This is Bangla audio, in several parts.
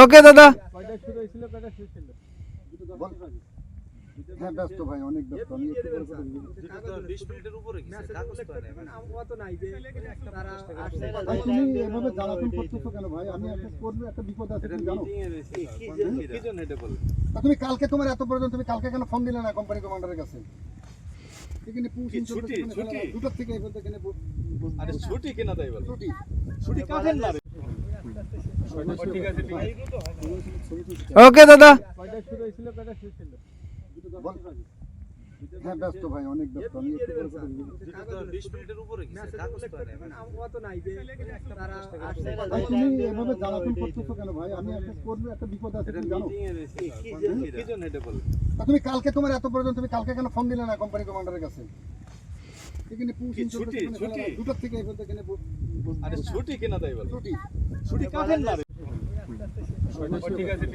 ওকে দাদা। হ্যাঁ ব্যস্ত ভাই, অনেক ব্যস্ত। আমি একটু পরে কথা বলবো। 20 মিনিটের উপরে গেছে, কাগজ তো নাই মানে অত নাই যে তারা আসছে। ভাই তুমি এভাবে জ্বালাতন করতেছো কেন ভাই? আমি একটা করব, একটা বিপদ আছে তুমি জানো। মিটিং এ রয়েছে কি জন্য এটা বল? তুমি কালকে তোমার এত পর্যন্ত তুমি কালকে কেন ফোন দিলে না কোম্পানি কমান্ডারের কাছে? এখানে পুলিশ ছুটি দুটো থেকে এখানে এখানে আরে ছুটি কেন তাই বল? ছুটি ছুটি কাটেন না রে। ঠিক আছে ওকে দাদা। হ্যাঁ ব্যস্ত ভাই, অনেক ব্যস্ত। আমি একটু পরে কথা বলবো। 20 মিনিটের উপরে গেছে, কাগজ তো নাই মানে অত নাই যে তারা আসছে। ভাই তুমি এভাবে জ্বালাতন করতেছো কেন ভাই? আমি একটা করব, একটা বিপদ আছে তুমি জানো। মিটিং এ রয়েছে কি জন্য এটা বল? তুমি কালকে তোমার এত পর্যন্ত তুমি কালকে কেন ফোন দিলে না কোম্পানি কমান্ডারের কাছে? এখানে পুলিশ ছুটি দুটো থেকে এখানে আরে ছুটি কেন তাই বল? ছুটি ছুটি কাটেন না রে। ঠিক আছে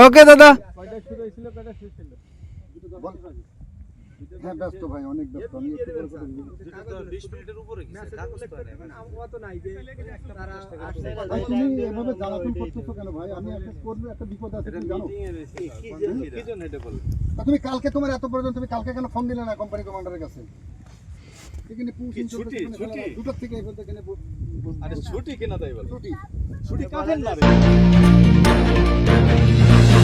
ওকে দাদা। হ্যাঁ ব্যস্ত ভাই, অনেক ব্যস্ত। আমি একটু পরে কথা বলবো। 20 মিনিটের উপরে গেছে, কাগজ তো নাই মানে অত নাই যে তারা আসছে। ভাই তুমি এভাবে জ্বালাতন করতেছো কেন ভাই? আমি একটা করব, একটা বিপদ আছে তুমি জানো। মিটিং এ রয়েছে কি জন্য এটা বল? তুমি কালকে তোমার এত পর্যন্ত তুমি কালকে কেন ফোন দিলে না কোম্পানি কমান্ডারের কাছে? এখানে পুলিশ দুটো থেকে এখানে আরে ছুটি কেন তাই বল? ছুটি ছুটি কাটেন না রে।